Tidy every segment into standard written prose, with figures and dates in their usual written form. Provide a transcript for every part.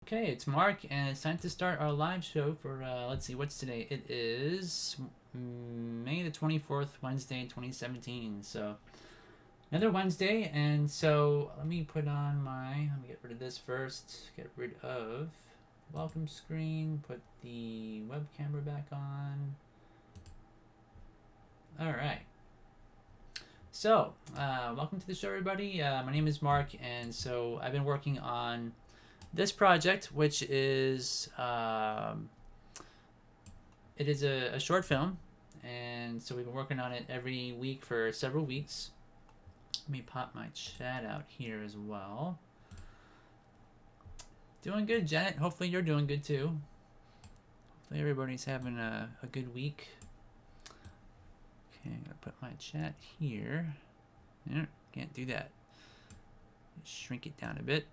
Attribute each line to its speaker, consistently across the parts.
Speaker 1: Okay, it's Mark, and it's time to start our live show for, let's see, what's today? It is May the 24th, Wednesday, 2017. So, another Wednesday, and so let me let me get rid of this first. Get rid of welcome screen, put the web camera back on. Alright. So, welcome to the show, everybody. My name is Mark, and so I've been working on this project, which is it is a short film, and so we've been working on it every week for several weeks. Let me pop my chat out here as well. Doing good, Janet. Hopefully you're doing good too. Hopefully everybody's having a good week. Okay, I'm gonna put my chat here. Yeah, can't do that. Shrink it down a bit.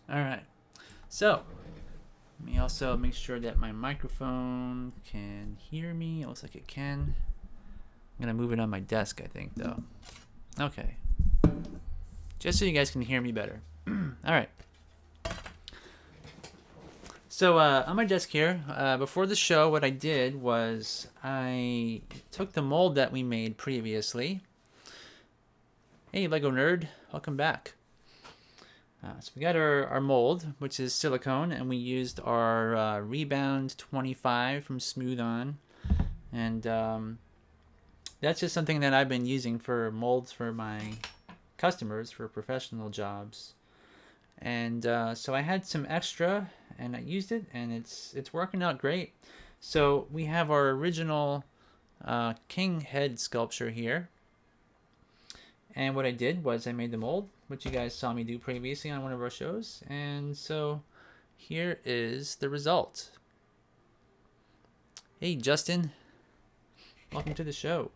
Speaker 1: All right, so Let me also make sure that my microphone can hear me. It looks like it can. I'm gonna move it on my desk, I think, though. Okay. Just so you guys can hear me better. All right. So on my desk here, before the show, what I did was I took the mold that we made previously. Hey, Lego Nerd, welcome back. So we got our mold, which is silicone, and we used our Rebound 25 from Smooth On. And that's just something that I've been using for molds for my customers for professional jobs. And so I had some extra, and I used it, and it's working out great. So we have our original king head sculpture here. And what I did was I made the mold, which you guys saw me do previously on one of our shows. And so here is the result. Hey, Justin. Welcome to the show.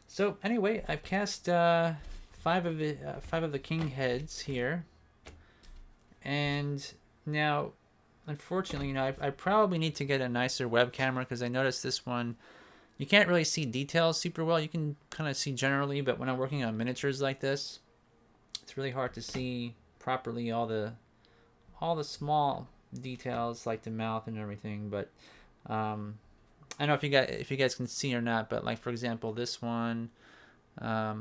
Speaker 1: So anyway, I've cast five of the king heads here. And now, unfortunately, I probably need to get a nicer web camera because I noticed this one, you can't really see details super well. You can kind of see generally, but when I'm working on miniatures like this, it's really hard to see properly all the small details like the mouth and everything. But I don't know if you guys can see or not. But like for example, this one, yeah,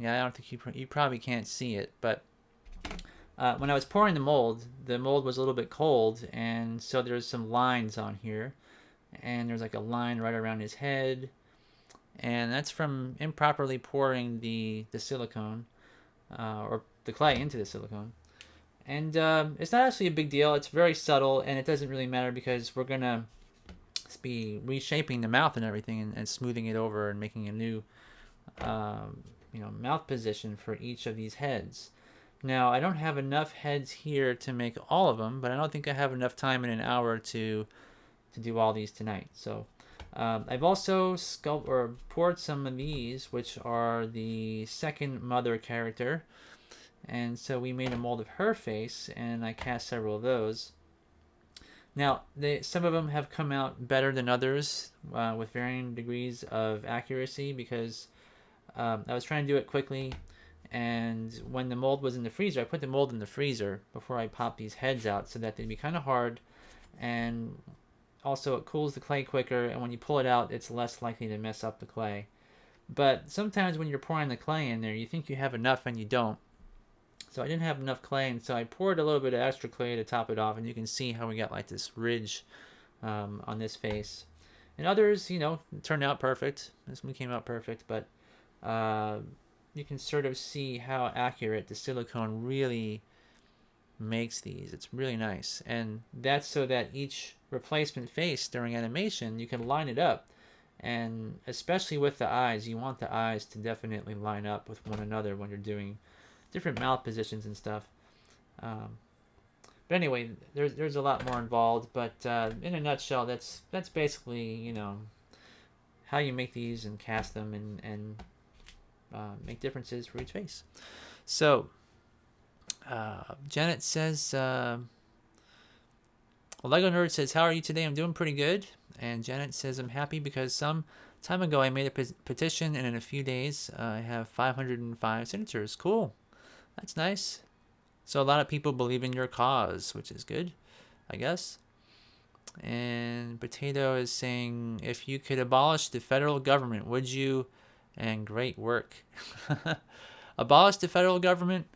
Speaker 1: I don't think you probably can't see it. But when I was pouring the mold was a little bit cold, and so there's some lines on here. And there's like a line right around his head, and that's from improperly pouring the silicone or the clay into the silicone. And it's not actually a big deal. It's very subtle, and it doesn't really matter because we're gonna be reshaping the mouth and everything, and smoothing it over and making a new mouth position for each of these heads. Now I don't have enough heads here to make all of them, but I don't think I have enough time in an hour to do all these tonight. So I've also poured some of these, which are the second mother character, and so we made a mold of her face, and I cast several of those. Now some of them have come out better than others with varying degrees of accuracy because I was trying to do it quickly, and when the mold was in the freezer, I put the mold in the freezer before I popped these heads out so that they'd be kind of hard, and also it cools the clay quicker, and when you pull it out, it's less likely to mess up the clay. But sometimes when you're pouring the clay in there, you think you have enough and you don't. So I didn't have enough clay, and so I poured a little bit of extra clay to top it off, and you can see how we got like this ridge on this face. And others, turned out perfect. This one came out perfect, but you can sort of see how accurate the silicone really makes these. It's really nice, and that's so that each replacement face during animation you can line it up, and especially with the eyes, you want the eyes to definitely line up with one another when you're doing different mouth positions and stuff. But anyway, there's a lot more involved, but in a nutshell, that's basically how you make these and cast them and make differences for each face. So Janet says, Lego Nerd says, how are you today? I'm doing pretty good. And Janet says, I'm happy because some time ago I made a petition, and in a few days I have 505 signatures. Cool. That's nice. So a lot of people believe in your cause, which is good, I guess. And Potato is saying, if you could abolish the federal government, would you? And great work. Abolish the federal government?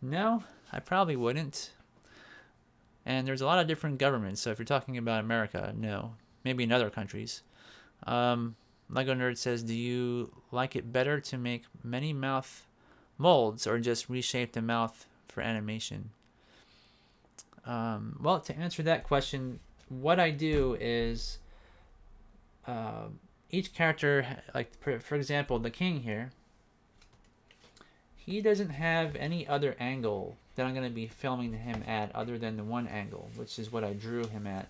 Speaker 1: No, I probably wouldn't. And there's a lot of different governments, so if you're talking about America, no. Maybe in other countries. Lego Nerd says, do you like it better to make many mouth molds or just reshape the mouth for animation? Well, to answer that question, what I do is each character, like for example, the king here, he doesn't have any other angle that I'm going to be filming him at other than the one angle, which is what I drew him at,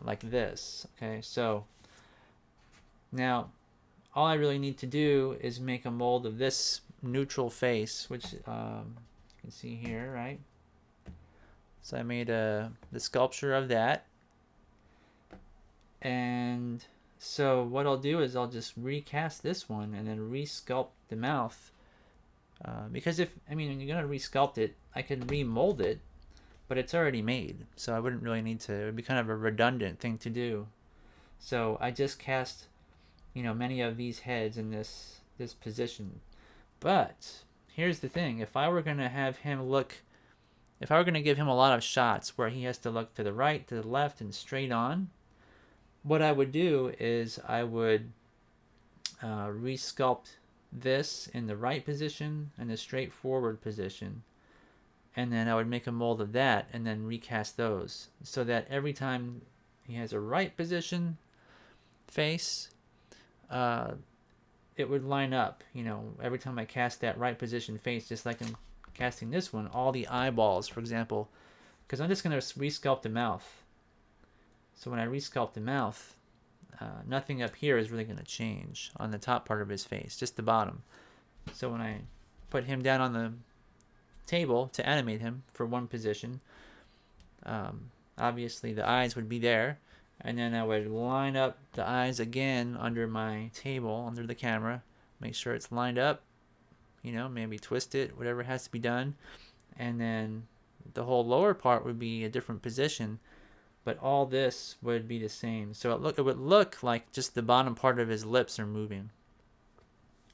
Speaker 1: like this. Okay, so now all I really need to do is make a mold of this neutral face, which you can see here, right? So I made the sculpture of that. And so what I'll do is I'll just recast this one and then resculpt the mouth. Because when you're going to resculpt it, I can remold it, but it's already made. So I wouldn't really need to. It would be kind of a redundant thing to do. So I just cast, many of these heads in this position. But here's the thing. If I were going to give him a lot of shots where he has to look to the right, to the left, and straight on, what I would do is I would resculpt this in the right position and the straightforward position, and then I would make a mold of that and then recast those, so that every time he has a right position face, it would line up. Every time I cast that right position face, just like I'm casting this one, all the eyeballs, for example, because I'm just going to resculpt the mouth. So when I resculpt the mouth, nothing up here is really going to change on the top part of his face, just the bottom. So when I put him down on the table to animate him for one position, obviously the eyes would be there, and then I would line up the eyes again under my table, under the camera, make sure it's lined up, maybe twist it, whatever has to be done, and then the whole lower part would be a different position, but all this would be the same. So it would look like just the bottom part of his lips are moving.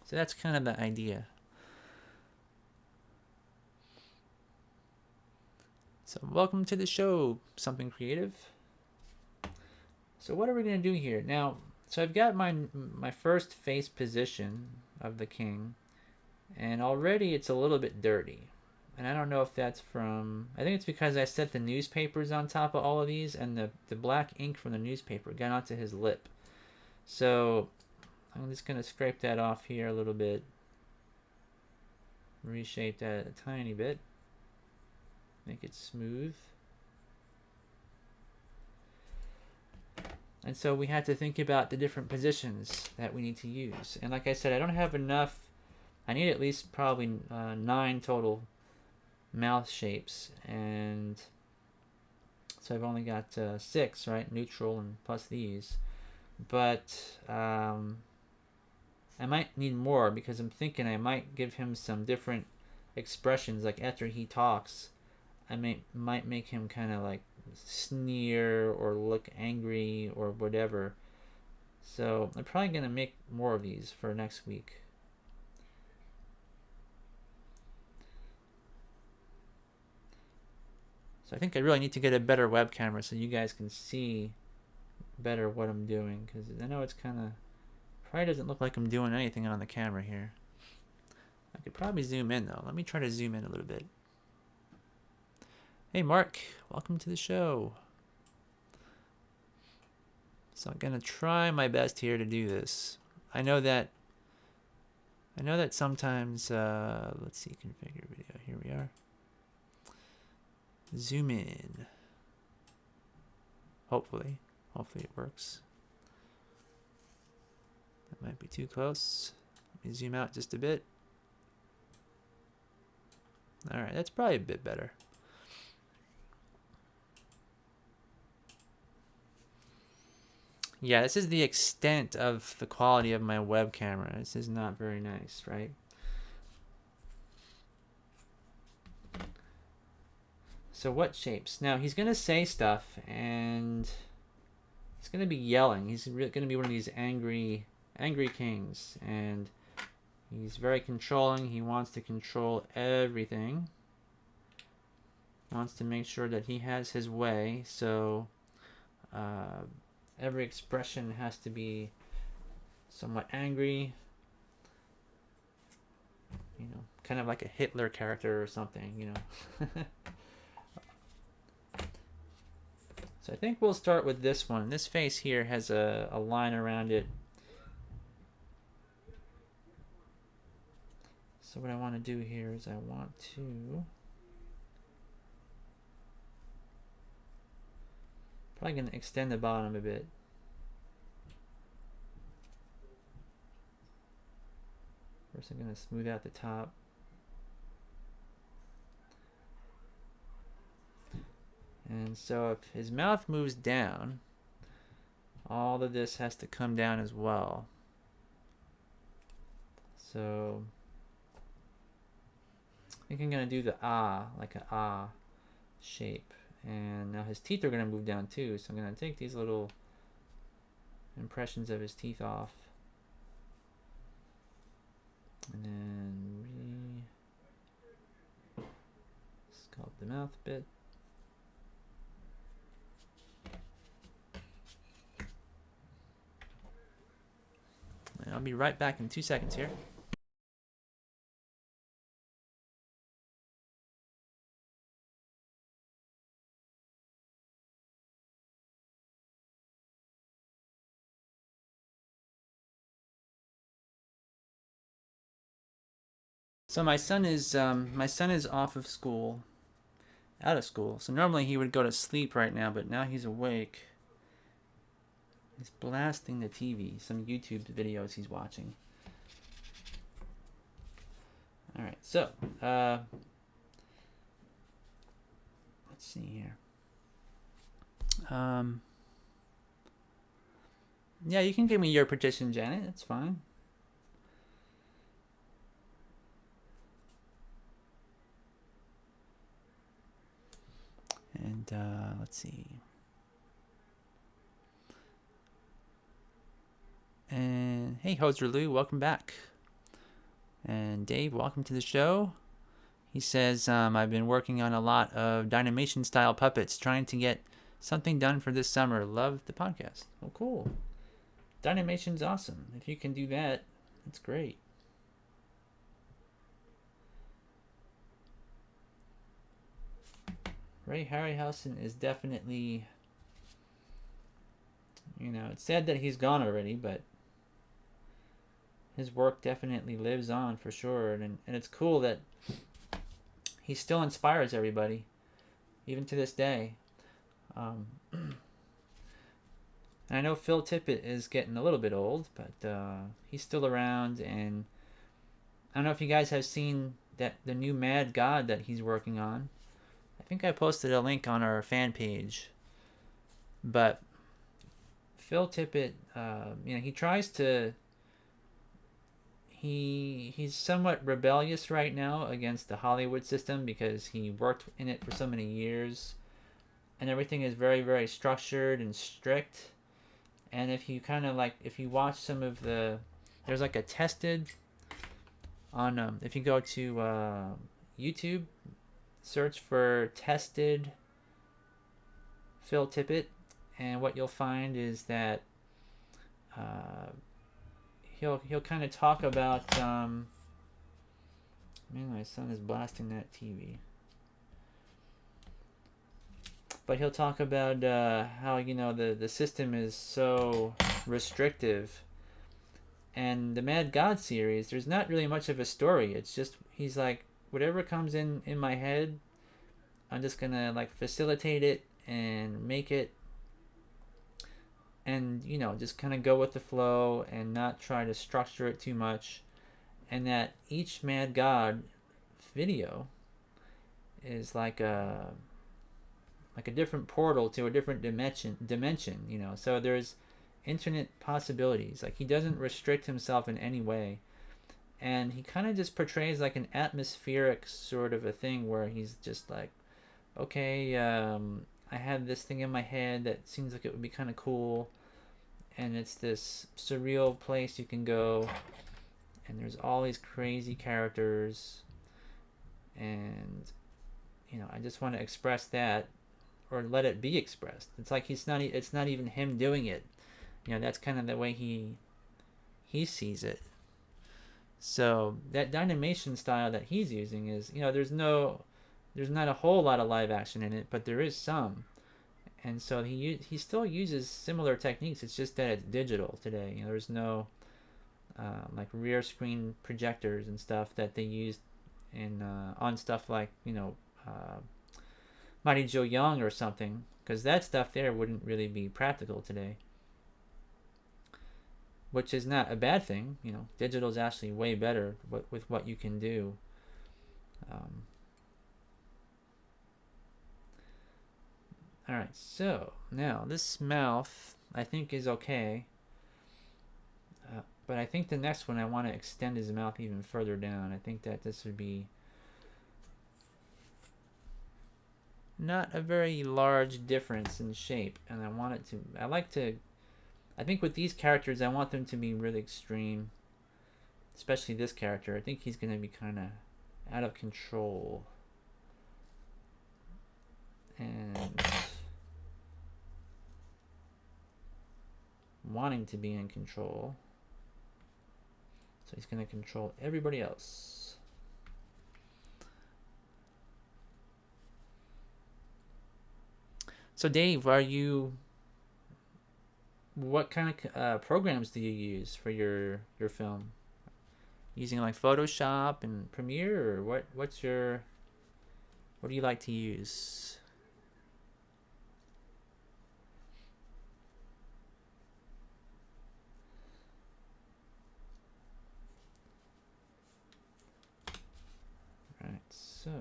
Speaker 1: So that's kind of the idea. So welcome to the show, Something Creative. So what are we going to do here? Now, so I've got my first face position of the king, and already it's a little bit dirty. And I don't know if that's I think it's because I set the newspapers on top of all of these, and the black ink from the newspaper got onto his lip. So I'm just going to scrape that off here a little bit. Reshape that a tiny bit. Make it smooth. And so we had to think about the different positions that we need to use. And like I said, I don't have enough. I need at least probably 9 total mouth shapes, and so I've only got 6, right? Neutral and plus these, but I might need more, because I'm thinking I might give him some different expressions. Like after he talks, I might make him kind of like sneer or look angry or whatever. So I'm probably gonna make more of these for next week. So I think I really need to get a better web camera so you guys can see better what I'm doing, because I know it's probably doesn't look like I'm doing anything on the camera here. I could probably zoom in though. Let me try to zoom in a little bit. Hey Mark, welcome to the show. So I'm gonna try my best here to do this. I know that sometimes let's see, configure video. Here we are. Zoom in. Hopefully it works. That might be too close. Let me zoom out just a bit. All right, that's probably a bit better. Yeah, this is the extent of the quality of my web camera. This is not very nice, right? So what shapes? Now he's gonna say stuff, and he's gonna be yelling. He's gonna be one of these angry kings, and he's very controlling. He wants to control everything. He wants to make sure that he has his way. So every expression has to be somewhat angry. Kind of like a Hitler character or something. So I think we'll start with this one. This face here has a line around it. So what I want to do here is I want to probably going to extend the bottom a bit. First I'm going to smooth out the top. And so if his mouth moves down, all of this has to come down as well. So I think I'm going to do the ah, like an ah shape. And now his teeth are going to move down too. So I'm going to take these little impressions of his teeth off. And then sculpt the mouth a bit. And I'll be right back in 2 seconds here. So my son is off of school, out of school. So normally he would go to sleep right now, but now he's awake. He's blasting the TV, some YouTube videos he's watching. All right, so let's see here. Yeah, you can give me your petition, Janet. That's fine. And let's see. And hey, Hoser Lou, welcome back. And Dave, welcome to the show. He says, I've been working on a lot of Dynamation style puppets, trying to get something done for this summer. Love the podcast. Oh, cool. Dynamation's awesome. If you can do that, that's great. Ray Harryhausen is definitely, it's sad that he's gone already, but his work definitely lives on for sure. And it's cool that he still inspires everybody, even to this day. And I know Phil Tippett is getting a little bit old, but he's still around. And I don't know if you guys have seen the new Mad God that he's working on. I think I posted a link on our fan page. But Phil Tippett, he tries to. He's somewhat rebellious right now against the Hollywood system because he worked in it for so many years, and everything is very, very structured and strict. And if you watch some of there's like a tested on if you go to YouTube, search for tested Phil Tippett, and what you'll find is that he'll kind of talk about man, my son is blasting that TV. But he'll talk about how the system is so restrictive. And the Mad God series, there's not really much of a story. It's just he's like, whatever comes in my head, I'm just gonna like facilitate it and make it, and just kind of go with the flow and not try to structure it too much. And that each Mad God video is like a different portal to a different dimension. So there's infinite possibilities. Like, he doesn't restrict himself in any way, and he kind of just portrays like an atmospheric sort of a thing where he's just like, okay, I have this thing in my head that seems like it would be kind of cool, and it's this surreal place you can go, and there's all these crazy characters, and I just want to express that, or let it be expressed. It's like it's not even him doing it. That's kind of the way he sees it. So that Dynamation style that he's using is, there's not a whole lot of live action in it, but there is some. And so he still uses similar techniques. It's just that it's digital today. There's no like rear screen projectors and stuff that they used in on stuff like Mighty Joe Young or something, because that stuff there wouldn't really be practical today, which is not a bad thing. Digital is actually way better with what you can do. Alright, so now this mouth I think is okay. But I think the next one I want to extend his mouth even further down. I think that this would be not a very large difference in shape, and I want it to, I think with these characters I want them to be really extreme, especially this character. I think he's going to be kind of out of control and wanting to be in control. So he's going to control everybody else. So Dave, what kind of programs do you use for your film? Using like Photoshop and Premiere, or what do you like to use? Right, so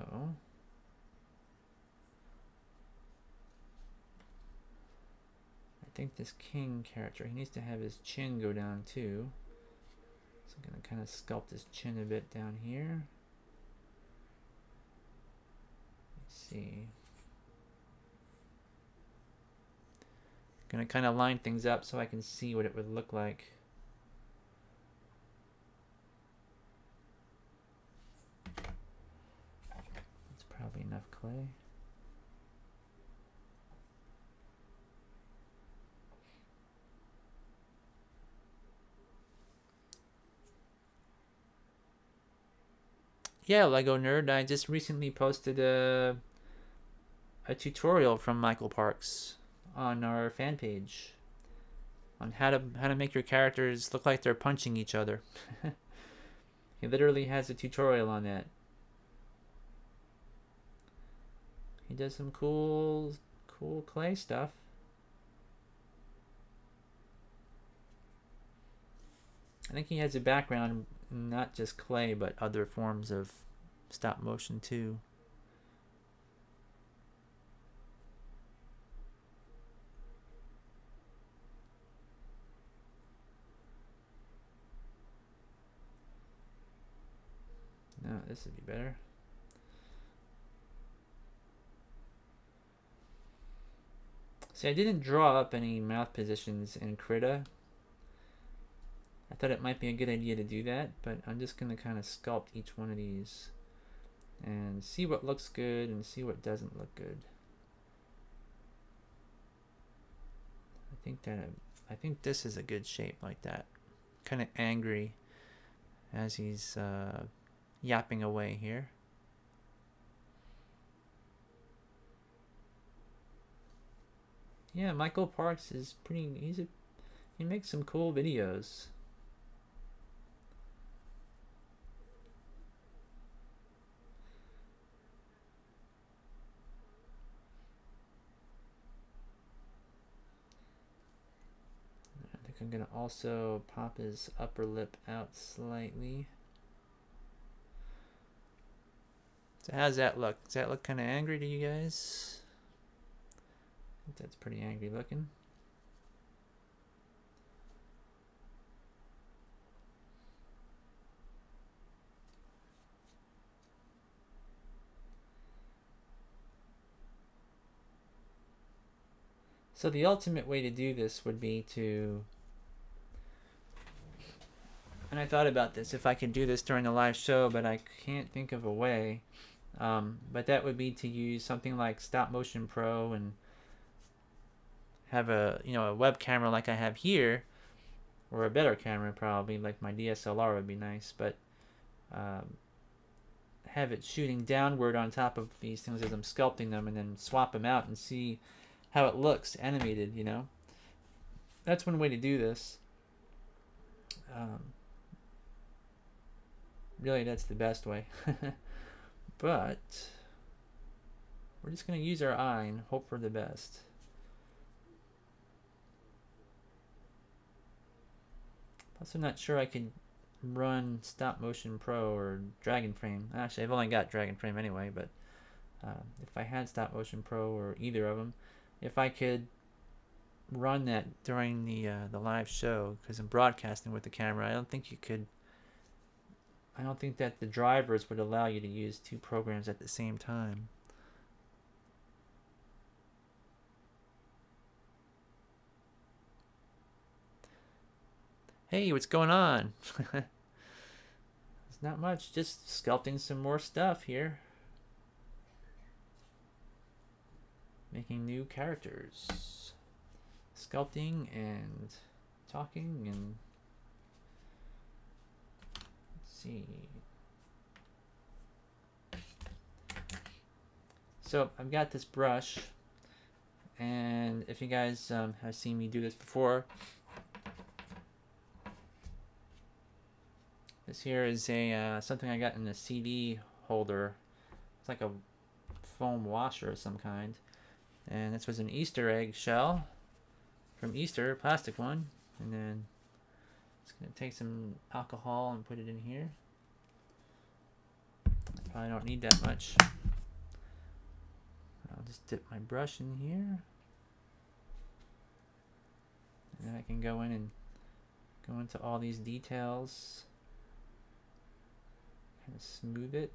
Speaker 1: I think this king character, he needs to have his chin go down too. So I'm going to kind of sculpt his chin a bit down here. Let's see. Going to kind of line things up so I can see what it would look like. That's probably enough clay. Yeah, Lego Nerd, I just recently posted a tutorial from Michael Parks on our fan page on how to make your characters look like they're punching each other. He literally has a tutorial on that. He does some cool clay stuff. I think he has a background not just clay but other forms of stop motion too. No, this would be better. See, I didn't draw up any mouth positions in Krita. I thought it might be a good idea to do that, but I'm just going to kind of sculpt each one of these and see what looks good and see what doesn't look good. I think this is a good shape like that. Kind of angry as he's yapping away here. Yeah, Michael Parks is he makes some cool videos. I think I'm gonna also pop his upper lip out slightly. So how's that look? Does that look kind of angry to you guys? I think that's pretty angry looking. So the ultimate way to do this would be to, and I thought about this, if I could do this during the live show, but I can't think of a way. But that would be to use something like Stop Motion Pro and have a web camera like I have here, or a better camera probably, like my DSLR would be nice, but have it shooting downward on top of these things as I'm sculpting them, and then swap them out and see how it looks animated. That's one way to do this. Really, that's the best way. But we're just going to use our eye and hope for the best. Also not sure I could run Stop Motion Pro or Dragon Frame. Actually, I've only got Dragon Frame anyway, but if I had Stop Motion Pro or either of them, if I could run that during the live show, because I'm broadcasting with the camera. I don't think you could. I don't think that the drivers would allow you to use two programs at the same time. Hey, what's going on? It's not much, just sculpting some more stuff here. Making new characters. Sculpting and talking and... Let's see. So I've got this brush, and if you guys have seen me do this before, this here is a something I got in a CD holder. It's like a foam washer of some kind, and this was an Easter egg shell from Easter, plastic one, and then it's gonna take some alcohol and put it in here. I probably don't need that much. I'll just dip my brush in here, and then I can go in and go into all these details, kind of smooth it.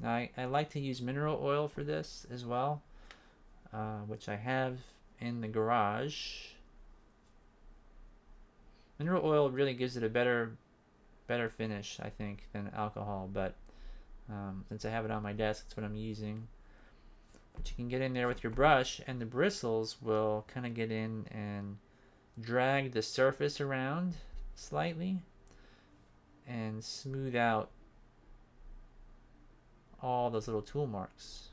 Speaker 1: Now I like to use mineral oil for this as well, which I have in the garage. Mineral oil really gives it a better finish, I think, than alcohol, but since I have it on my desk, that's what I'm using. But you can get in there with your brush, and the bristles will kind of get in and drag the surface around slightly and smooth out all those little tool marks.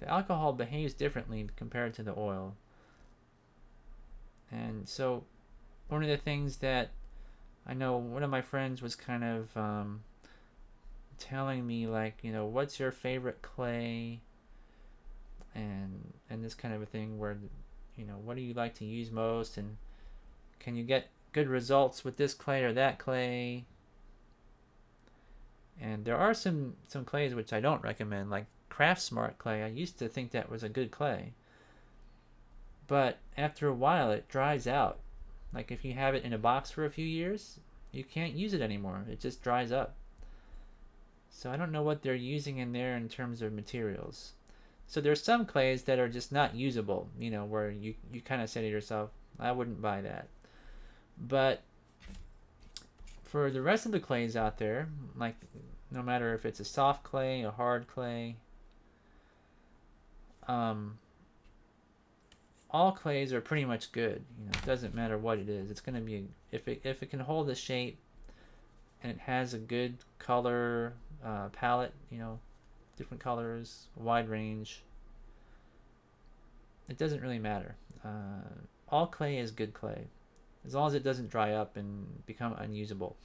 Speaker 1: The alcohol behaves differently compared to the oil. And so one of the things that I know, one of my friends was kind of telling me, like, you know, what's your favorite clay, and this kind of a thing, where, you know, what do you like to use most, and can you get good results with this clay or that clay? And there are some clays which I don't recommend, like Craft Smart clay. I used to think that was a good clay, but after a while it dries out. Like if you have it in a box for a few years, you can't use it anymore. It just dries up. So I don't know what they're using in there in terms of materials. So there's some clays that are just not usable, you know, where you kind of say to yourself, I wouldn't buy that. But for the rest of the clays out there, like no matter if it's a soft clay, a hard clay, all clays are pretty much good. You know, it doesn't matter what it is. It's going to be, if it can hold a shape and it has a good color palette, you know, different colors, a wide range, it doesn't really matter. All clay is good clay, as long as it doesn't dry up and become unusable,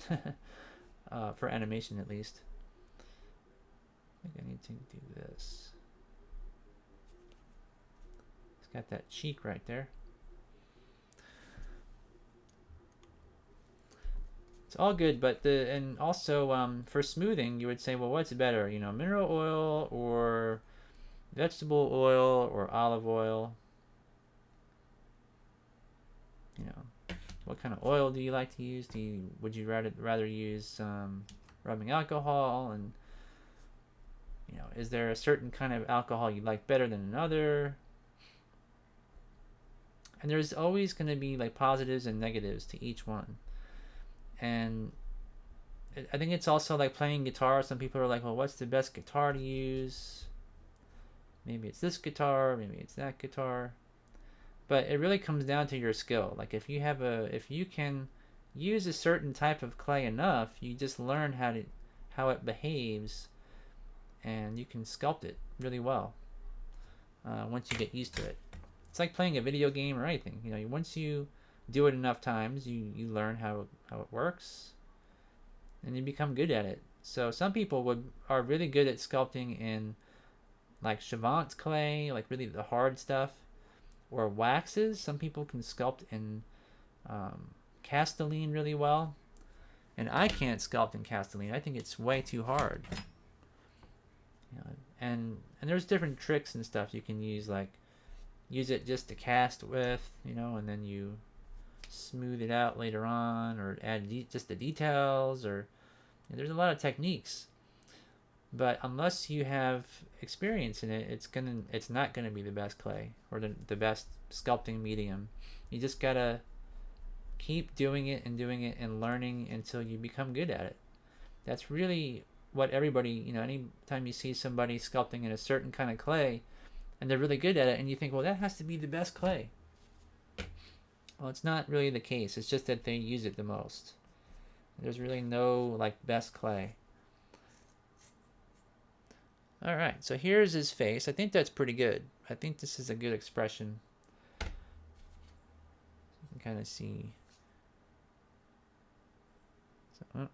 Speaker 1: for animation at least. I think I need to do this. It's got that cheek right there. It's all good, but and also for smoothing, you would say, well, what's better, you know, mineral oil or vegetable oil or olive oil? You know, what kind of oil do you like to use? Would you rather use rubbing alcohol? And you know, is there a certain kind of alcohol you like better than another? And there's always going to be like positives and negatives to each one. And I think it's also like playing guitar. Some people are like, well, what's the best guitar to use? Maybe it's this guitar, maybe it's that guitar. But it really comes down to your skill. Like if you can use a certain type of clay enough, you just learn how it behaves, and you can sculpt it really well once you get used to it. It's like playing a video game or anything. You know, once you do it enough times, you learn how it works, and you become good at it. So some people are really good at sculpting in like Chavant clay, like really the hard stuff. or waxes. Some people can sculpt in Castelline really well, and I can't sculpt in Castelline. I think it's way too hard. And there's different tricks and stuff you can use, like use it just to cast with, and then you smooth it out later on, or add just the details, or there's a lot of techniques. But unless you have experience in it, it's not gonna be the best clay or the best sculpting medium. You just gotta keep doing it and learning until you become good at it. That's really what everybody, anytime you see somebody sculpting in a certain kind of clay and they're really good at it, and you think, well, that has to be the best clay. Well, it's not really the case. It's just that they use it the most. There's really no best clay. All right, so here's his face. I think that's pretty good. I think this is a good expression. You can kind of see. So,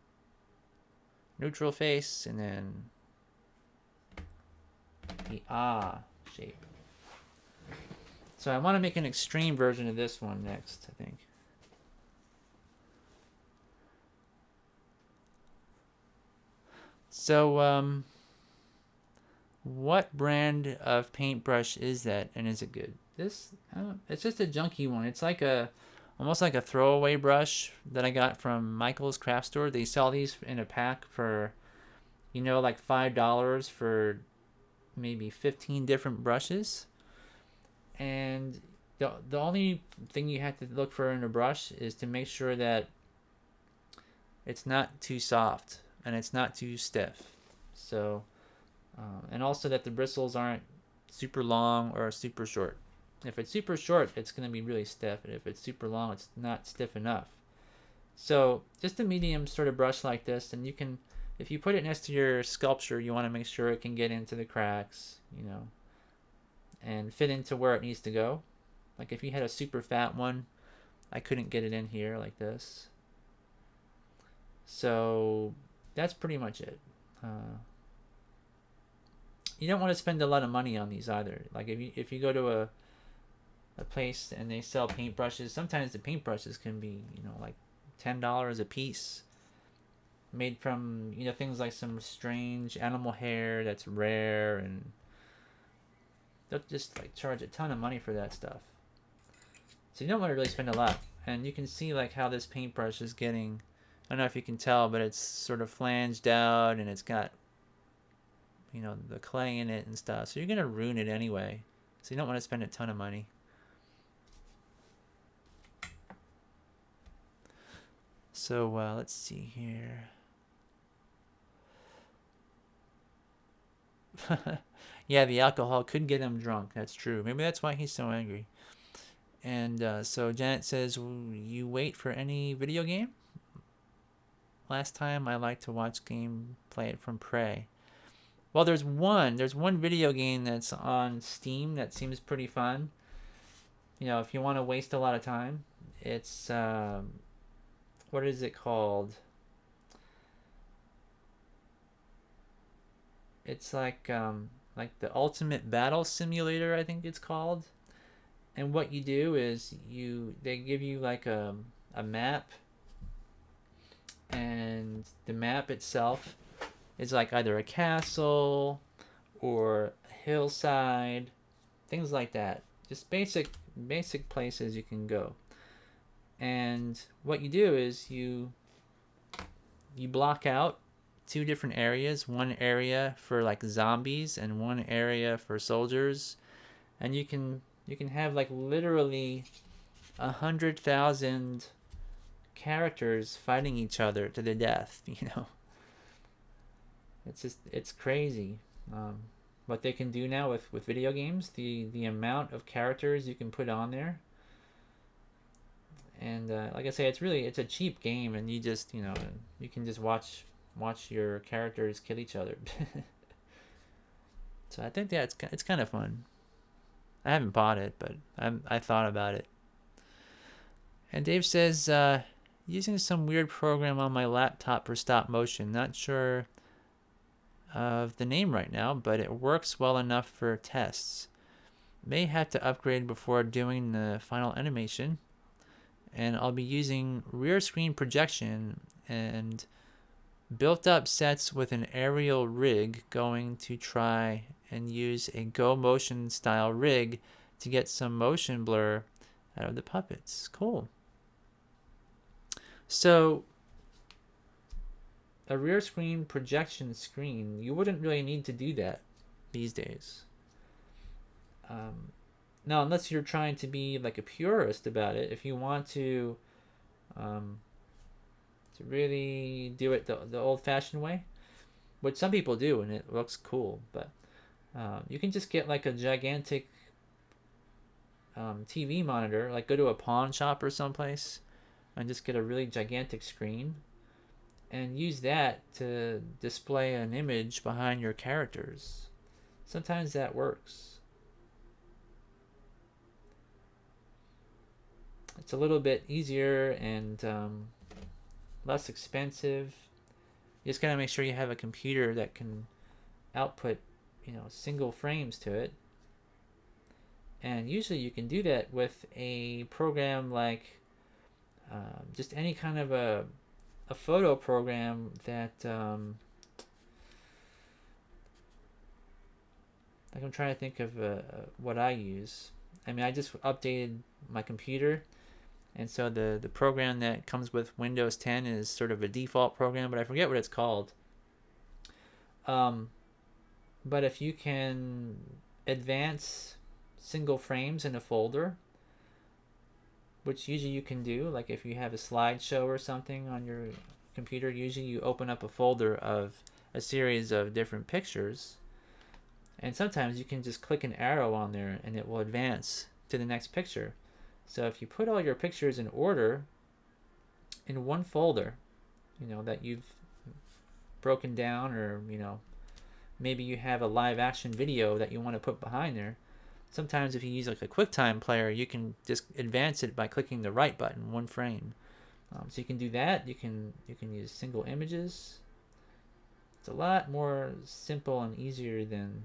Speaker 1: neutral face, and then the shape. So I want to make an extreme version of this one next, I think. So, what brand of paintbrush is that, and is it good? This, it's just a junky one. It's like almost like a throwaway brush that I got from Michael's craft store. They sell these in a pack for, like $5 for maybe 15 different brushes. And the only thing you have to look for in a brush is to make sure that it's not too soft and it's not too stiff. So, and also that the bristles aren't super long or super short. If it's super short, it's going to be really stiff, and if it's super long, it's not stiff enough. So just a medium sort of brush like this, and you can, if you put it next to your sculpture, you want to make sure it can get into the cracks, and fit into where it needs to go. Like if you had a super fat one, I couldn't get it in here like this. So that's pretty much it. You don't want to spend a lot of money on these either. Like if you go to a place and they sell paintbrushes, sometimes the paintbrushes can be like $10 a piece, made from things like some strange animal hair that's rare, and they'll just charge a ton of money for that stuff. So you don't want to really spend a lot. And you can see how this paintbrush is getting, I don't know if you can tell, but it's sort of flanged out, and it's got the clay in it and stuff. So you're gonna ruin it anyway. So you don't want to spend a ton of money. So let's see here. Yeah, the alcohol could get him drunk. That's true. Maybe that's why he's so angry. And so Janet says, you wait for any video game? Last time I liked to watch gameplay from Prey. Well, there's one video game that's on Steam that seems pretty fun. If you want to waste a lot of time, it's what is it called? It's like the Ultimate Battle Simulator, I think it's called. And what you do is they give you a map, and the map itself is either a castle or a hillside, things like that. Just basic places you can go. And what you do is you block out 2 different areas, one area for zombies and one area for soldiers, and you can have literally 100,000 characters fighting each other to the death. It's crazy what they can do now with video games, the amount of characters you can put on there. And like I say, it's a cheap game, and you just you can just watch your characters kill each other. So I think it's kind of fun. I haven't bought it, but I thought about it. And Dave says, using some weird program on my laptop for stop motion. Not sure of the name right now, but it works well enough for tests. may have to upgrade before doing the final animation. And I'll be using rear screen projection and built up sets with an aerial rig, going to try and use a Go Motion style rig to get some motion blur out of the puppets. Cool. So a rear screen projection screen, you wouldn't really need to do that these days. Now, unless you're trying to be like a purist about it, if you want to really do it the old-fashioned way, which some people do, and it looks cool, but you can just get like a gigantic TV monitor, like go to a pawn shop or someplace and just get a really gigantic screen and use that to display an image behind your characters. Sometimes that works. It's a little bit easier and less expensive. You just gotta make sure you have a computer that can output, single frames to it. And usually you can do that with a program like just any kind of a photo program that like I'm trying to think of what I use. I mean, I just updated my computer, and so the program that comes with Windows 10 is sort of a default program, but I forget what it's called. But if you can advance single frames in a folder, which usually you can do, like if you have a slideshow or something on your computer, usually you open up a folder of a series of different pictures, and sometimes you can just click an arrow on there and it will advance to the next picture. So if you put all your pictures in order in one folder, that you've broken down, or maybe you have a live action video that you want to put behind there. Sometimes if you use like a QuickTime player, you can just advance it by clicking the right button, one frame. So you can do that. You can use single images. It's a lot more simple and easier than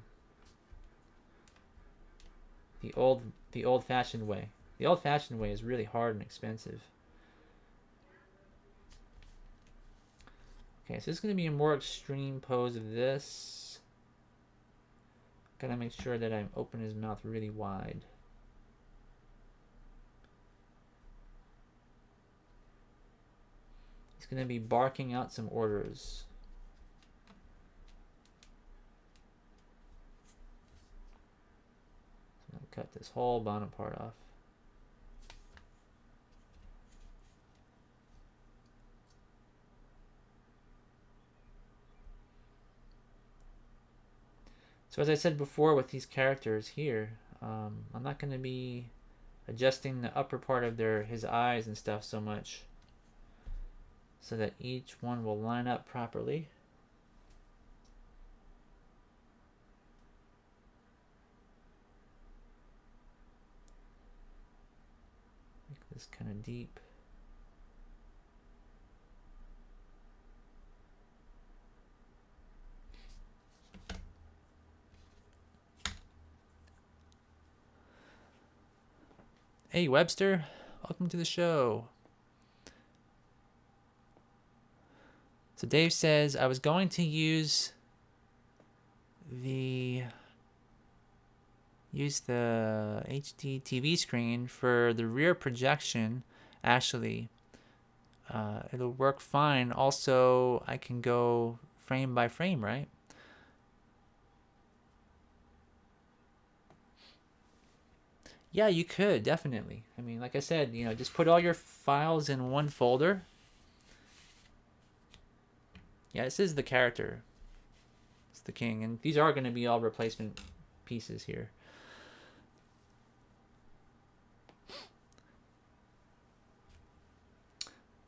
Speaker 1: the old-fashioned way. The old-fashioned way is really hard and expensive. Okay, so this is going to be a more extreme pose of this. Gotta make sure that I open his mouth really wide. He's gonna be barking out some orders. So I'm gonna cut this whole bonnet part off. So as I said before with these characters here, I'm not going to be adjusting the upper part of his eyes and stuff so much, so that each one will line up properly. Make this kind of deep. Hey Webster, welcome to the show. So Dave says, I was going to use the HD TV screen for the rear projection. Actually, it'll work fine. Also, I can go frame by frame, right? Yeah, you could, definitely. I mean, like I said, just put all your files in one folder. Yeah, this is the character. It's the king. And these are going to be all replacement pieces here.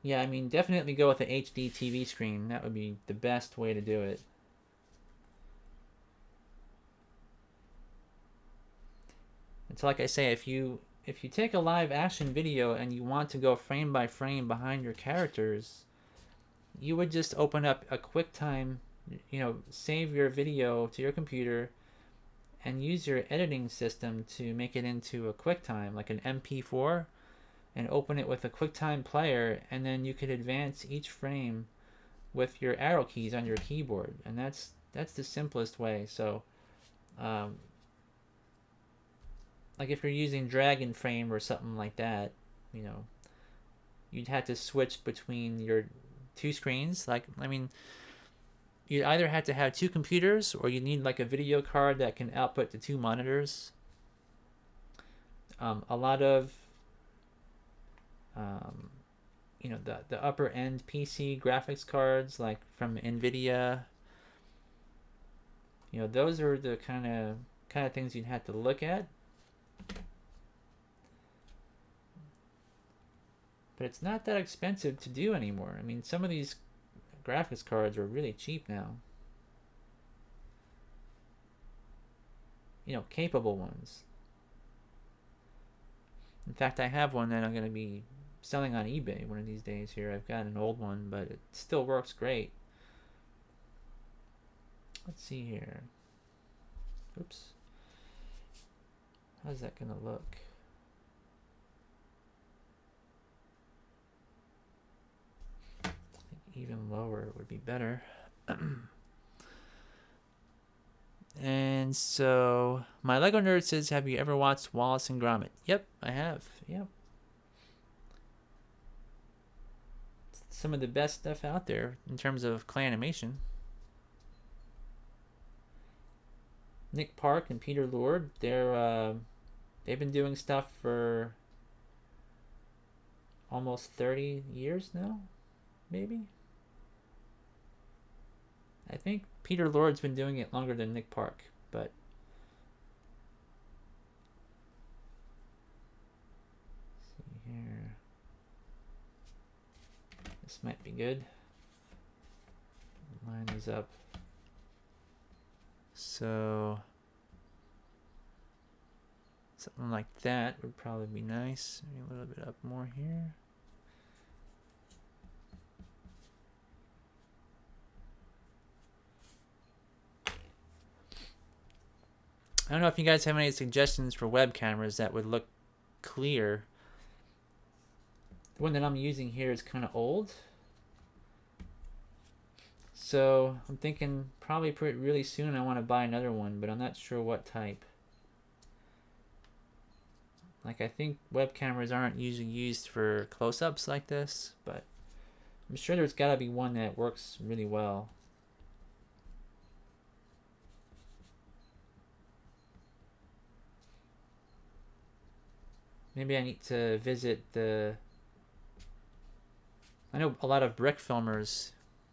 Speaker 1: Yeah, I mean, definitely go with the HD TV screen. That would be the best way to do it. It's like I say, if you take a live action video and you want to go frame by frame behind your characters, you would just open up a QuickTime, save your video to your computer and use your editing system to make it into a QuickTime, like an MP4, and open it with a QuickTime player, and then you could advance each frame with your arrow keys on your keyboard, and that's the simplest way. So like if you're using Dragon Frame or something like that, you know, you'd have to switch between your two screens. Like, I mean, you either have to have two computers, or you need like a video card that can output to two monitors. A lot of you know, the upper end PC graphics cards, like from Nvidia, you know, those are the kind of things you'd have to look at. But it's not that expensive to do anymore. I mean, some of these graphics cards are really cheap now. You know, capable ones. In fact, I have one that I'm going to be selling on eBay one of these days here. I've got an old one, but it still works great. Let's see here. Oops. How's that going to look? I think even lower would be better. And so, my Lego Nerd says, have you ever watched Wallace and Gromit? Yep, I have. Yep. Some of the best stuff out there in terms of clay animation. Nick Park and Peter Lord, they've been doing stuff for almost 30 years now, maybe. I think Peter Lord's been doing it longer than Nick Park, but let's see here. This might be good. Line is up. So something like that would probably be nice. Maybe a little bit up more here. I don't know if you guys have any suggestions for web cameras that would look clear. The one that I'm using here is kind of old. So I'm thinking probably really soon I want to buy another one, but I'm not sure what type. Like, I think web cameras aren't usually used for close-ups like this, but I'm sure there's got to be one that works really well. Maybe I need to visit I know a lot of brick filmers,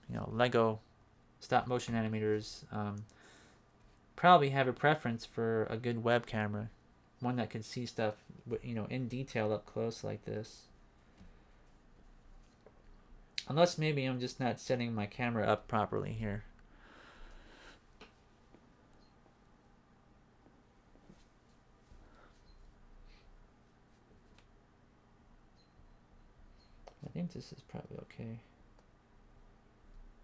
Speaker 1: you know, Lego stop motion animators, probably have a preference for a good web camera, one that can see stuff, you know, in detail up close like this. Unless maybe I'm just not setting my camera up properly here. I think this is probably okay.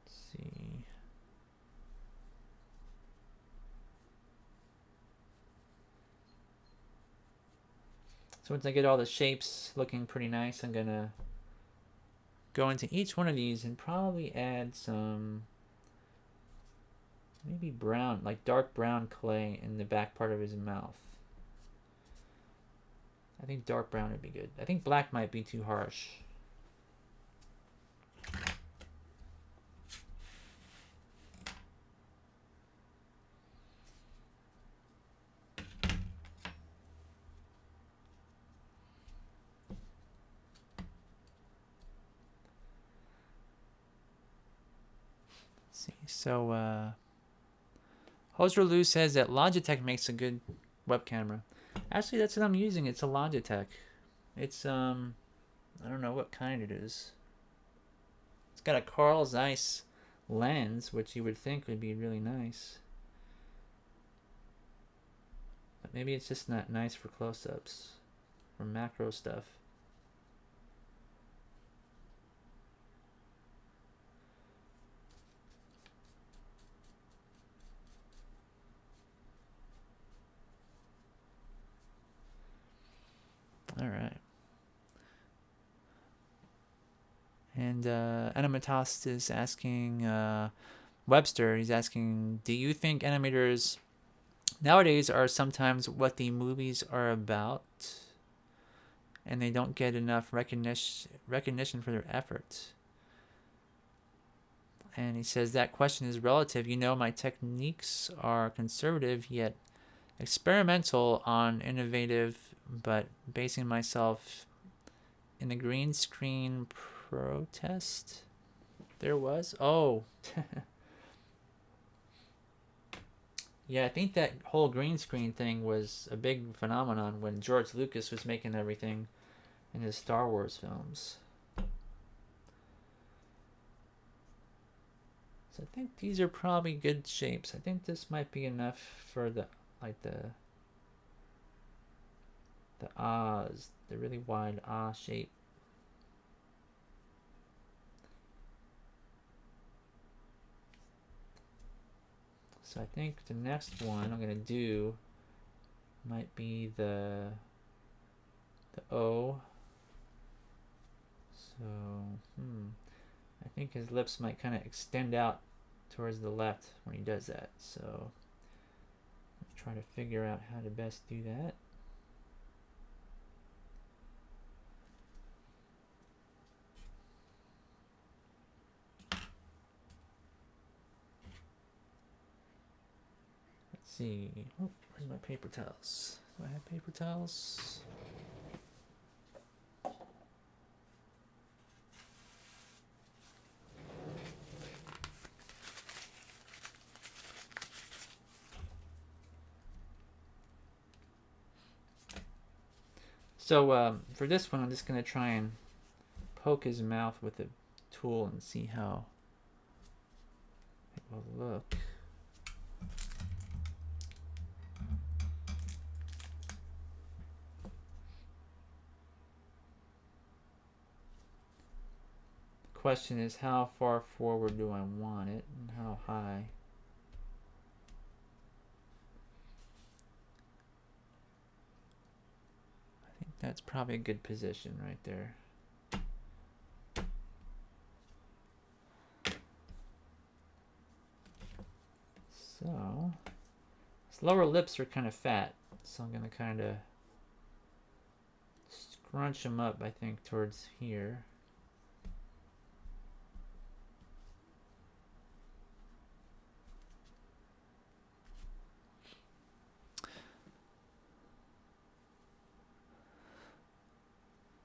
Speaker 1: Let's see. So once I get all the shapes looking pretty nice, I'm gonna go into each one of these and probably add some maybe brown, like dark brown clay in the back part of his mouth. I think dark brown would be good. I think black might be too harsh. See, so Hoser Lou says that Logitech makes a good web camera. Actually, that's what I'm using. It's a Logitech. It's I don't know what kind it is. It's got a Carl Zeiss lens, which you would think would be really nice. But maybe it's just not nice for close-ups or macro stuff. And Animatos is asking Webster. He's asking, do you think animators nowadays are sometimes what the movies are about, and they don't get enough recognition for their efforts? And he says that question is relative. You know, my techniques are conservative yet experimental on innovative, but basing myself in the green screen protest. There was? Oh. Yeah, I think that whole green screen thing was a big phenomenon when George Lucas was making everything in his Star Wars films. So I think these are probably good shapes. I think this might be enough for the ahs, the really wide ah shape. So I think the next one I'm gonna do might be the O. So I think his lips might kind of extend out towards the left when he does that. So let's try to figure out how to best do that. Let's see. Oh, where's my paper towels? Do I have paper towels? So for this one, I'm just going to try and poke his mouth with a tool and see how it will look. The question is, how far forward do I want it and how high? I think that's probably a good position right there. So his lower lips are kind of fat, so I'm going to kind of scrunch them up, I think, towards here.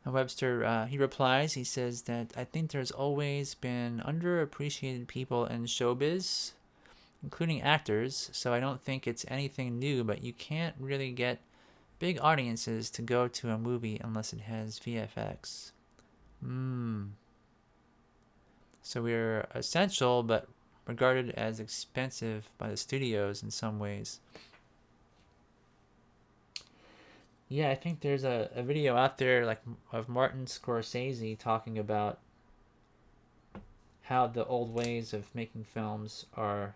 Speaker 1: Webster, he replies, he says that I think there's always been underappreciated people in showbiz, including actors, so I don't think it's anything new, but you can't really get big audiences to go to a movie unless it has VFX. So we're essential, but regarded as expensive by the studios in some ways. Yeah, I think there's a video out there like of Martin Scorsese talking about how the old ways of making films are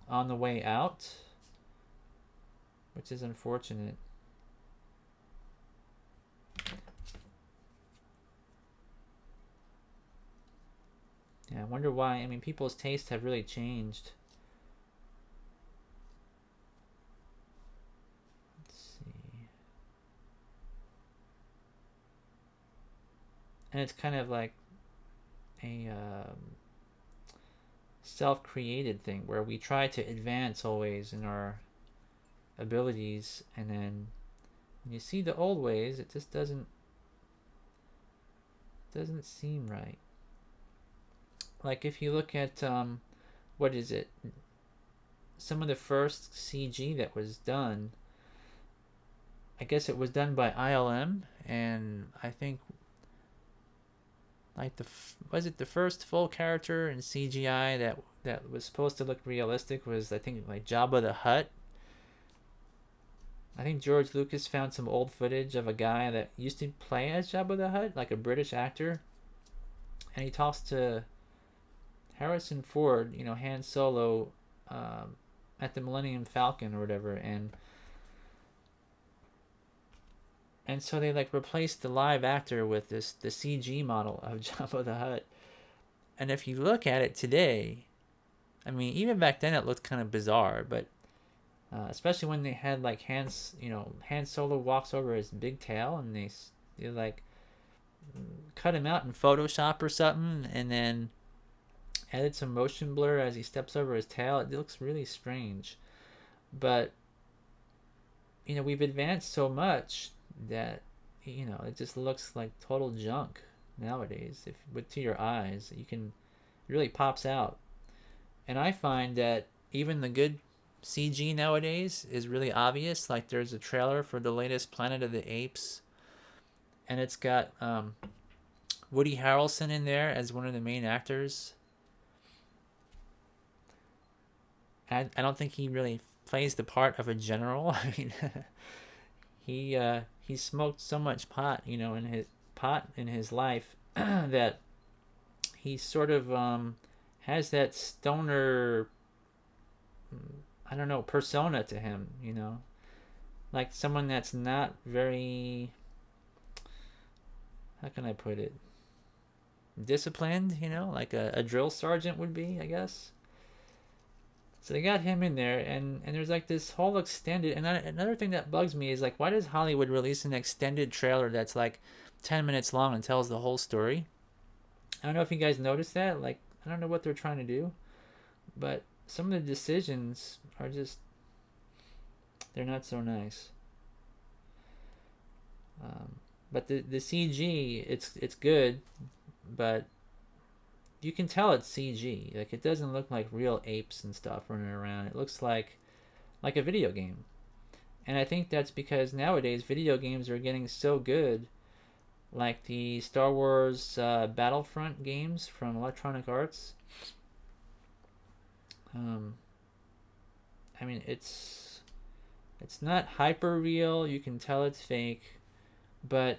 Speaker 1: on the way out, which is unfortunate. Yeah, I wonder why. I mean, people's tastes have really changed. And it's kind of like a self-created thing where we try to advance always in our abilities, and then when you see the old ways, it just doesn't seem right. Like if you look at what is it, some of the first CG that was done, I guess it was done by ILM, and I think like was it the first full character in CGI that was supposed to look realistic was, I think, like Jabba the Hutt. I think George Lucas found some old footage of a guy that used to play as Jabba the Hutt, like a British actor, and he talks to Harrison Ford, Han Solo, at the Millennium Falcon or whatever, and And so they like replaced the live actor with the CG model of Jabba the Hutt. And if you look at it today, I mean, even back then it looked kind of bizarre, but especially when they had like Han Solo walks over his big tail, and they like cut him out in Photoshop or something, and then added some motion blur as he steps over his tail. It looks really strange, but we've advanced so much that it just looks like total junk nowadays. If with to your eyes, it really pops out. And I find that even the good CG nowadays is really obvious. Like there's a trailer for the latest Planet of the Apes, and it's got Woody Harrelson in there as one of the main actors. I don't think he really plays the part of a general. I mean, he smoked so much pot, in his life that he sort of has that stoner, I don't know, persona to him, like someone that's not very, how can I put it, disciplined, like a drill sergeant would be, I guess. So they got him in there, and there's like this whole extended. And another thing that bugs me is like, why does Hollywood release an extended trailer that's like 10 minutes long and tells the whole story? I don't know if you guys noticed that. Like, I don't know what they're trying to do, but some of the decisions are just, they're not so nice. But the CG, it's good, but you can tell it's CG. Like it doesn't look like real apes and stuff running around. It looks like a video game. And I think that's because nowadays video games are getting so good, like the Star Wars Battlefront games from Electronic Arts. I mean, it's not hyper real. You can tell it's fake, but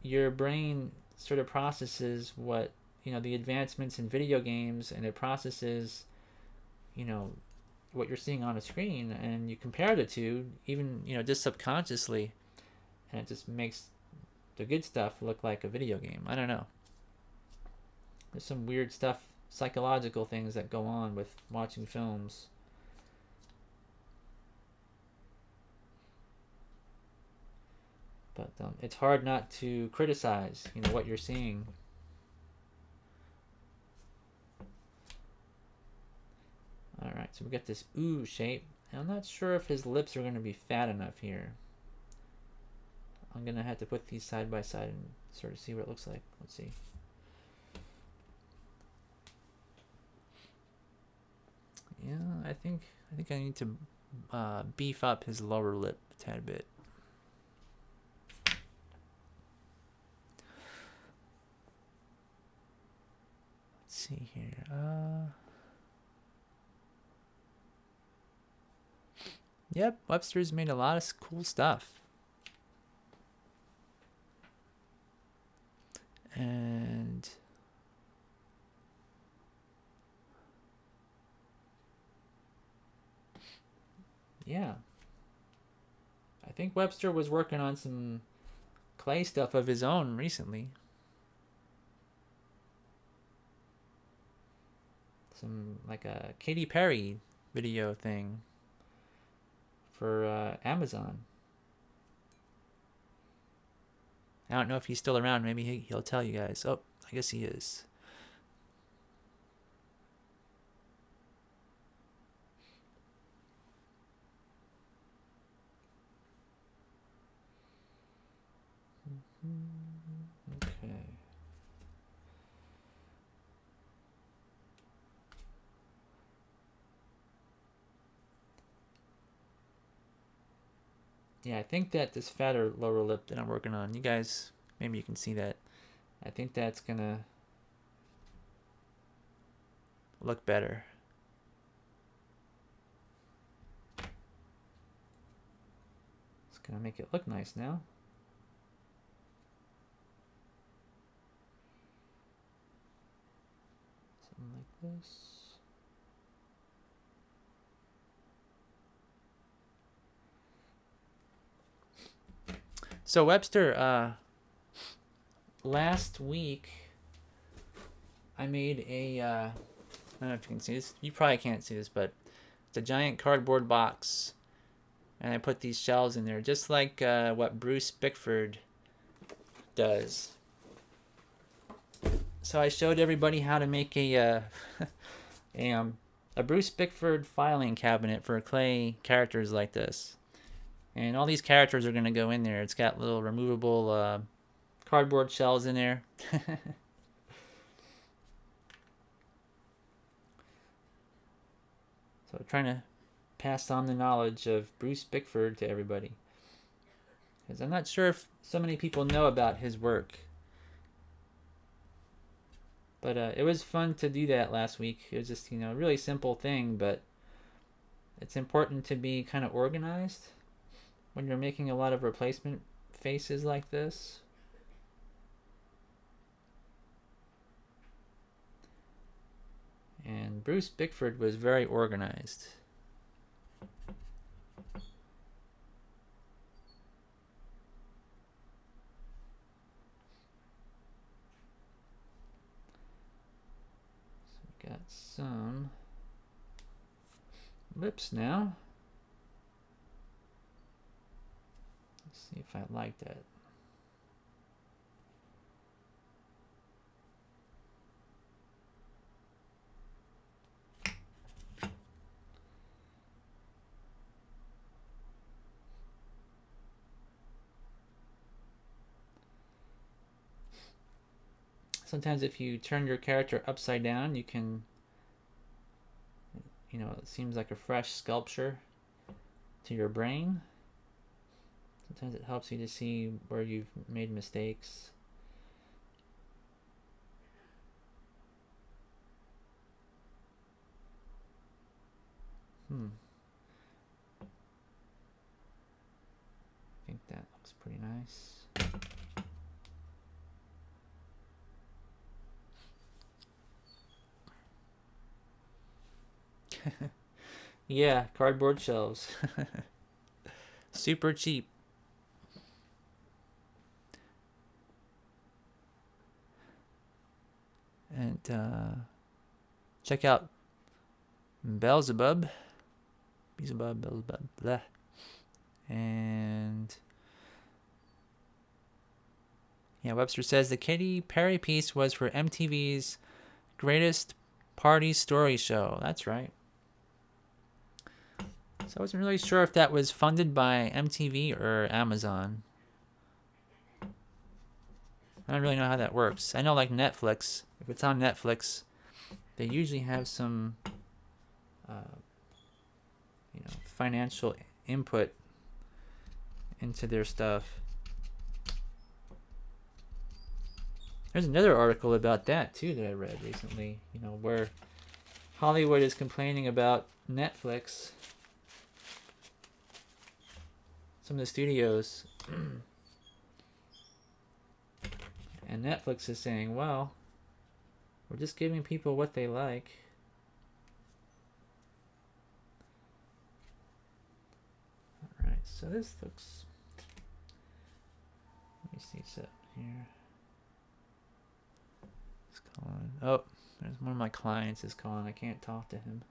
Speaker 1: your brain sort of processes what the advancements in video games, and it processes what you're seeing on a screen, and you compare the two, even just subconsciously, and it just makes the good stuff look like a video game. I don't know, there's some weird stuff, psychological things that go on with watching films. But it's hard not to criticize what you're seeing. Alright, so we got this ooh shape. I'm not sure if his lips are going to be fat enough here. I'm going to have to put these side by side and sort of see what it looks like. Let's see. Yeah, I think I need to beef up his lower lip a tad bit. Let's see here. Yep, Webster's made a lot of cool stuff. And yeah, I think Webster was working on some clay stuff of his own recently. Some like a Katy Perry video thing for Amazon. I don't know if he's still around. Maybe he'll tell you guys. Oh, I guess he is. Okay. Yeah, I think that this fatter lower lip that I'm working on, you guys, maybe you can see that. I think that's gonna look better. It's gonna make it look nice now. Something like this. So Webster, last week I made a, I don't know if you can see this. You probably can't see this, but it's a giant cardboard box. And I put these shelves in there, just like what Bruce Bickford does. So I showed everybody how to make a Bruce Bickford filing cabinet for clay characters like this. And all these characters are going to go in there. It's got little removable cardboard shells in there. So trying to pass on the knowledge of Bruce Bickford to everybody. Because I'm not sure if so many people know about his work. But it was fun to do that last week. It was just, a really simple thing, but it's important to be kind of organized when you're making a lot of replacement faces like this. And Bruce Bickford was very organized. So we got some lips now. Let's see if I like that. Sometimes if you turn your character upside down, you can, it seems like a fresh sculpture to your brain. Sometimes it helps you to see where you've made mistakes. I think that looks pretty nice. Yeah, cardboard shelves. Super cheap. And check out Beelzebub, blah. And yeah, Webster says the Katy Perry piece was for MTV's Greatest Party Story Show. That's right. So I wasn't really sure if that was funded by MTV or Amazon. I don't really know how that works. I know like Netflix, if it's on Netflix, they usually have some financial input into their stuff. There's another article about that too that I read recently, where Hollywood is complaining about Netflix. Some of the studios. And Netflix is saying, well, we're just giving people what they like. Alright, so this looks... Let me see something here. It's calling. Oh, there's one of my clients is calling. I can't talk to him.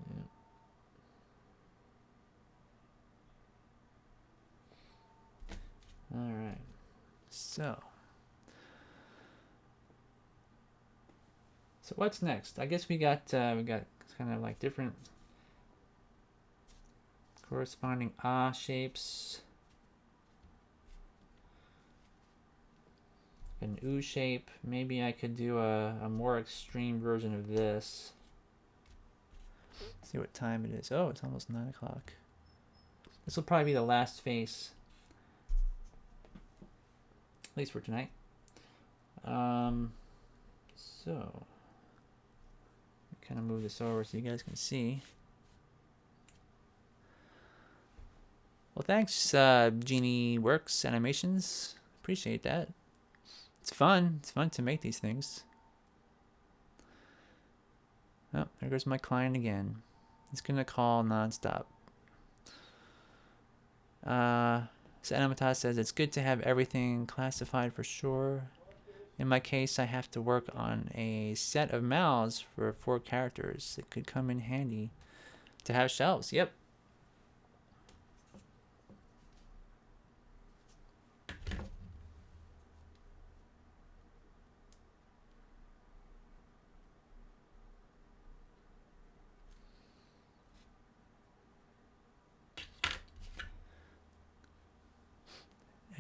Speaker 1: Yeah. All right. So what's next? I guess we got kind of like different corresponding shapes. An U shape. Maybe I could do a more extreme version of this. Let's see what time it is. Oh, it's almost 9 o'clock. This will probably be the last face. At least for tonight. So kind of move this over so you guys can see. Well, thanks, Genie Works Animations. Appreciate that. It's fun. It's fun to make these things. Oh, there goes my client again. He's gonna call nonstop. So Anamata says it's good to have everything classified for sure. In my case, I have to work on a set of mouths for 4 characters. It could come in handy to have shelves. Yep.